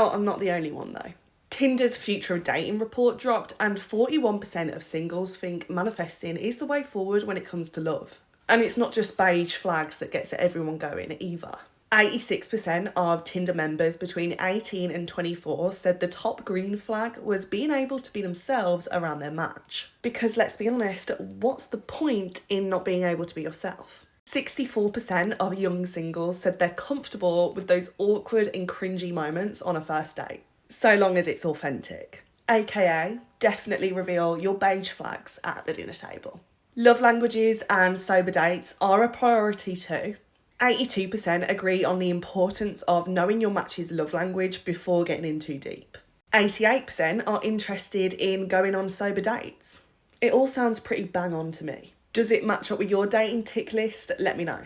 out I'm not the only one though. Tinder's Future of Dating report dropped and 41% of singles think manifesting is the way forward when it comes to love. And it's not just beige flags that gets everyone going either. 86% of Tinder members between 18 and 24 said the top green flag was being able to be themselves around their match. Because let's be honest, what's the point in not being able to be yourself? 64% of young singles said they're comfortable with those awkward and cringy moments on a first date, so long as it's authentic. AKA, definitely reveal your beige flags at the dinner table. Love languages and sober dates are a priority too. 82% agree on the importance of knowing your match's love language before getting in too deep. 88% are interested in going on sober dates. It all sounds pretty bang on to me. Does it match up with your dating tick list? Let me know.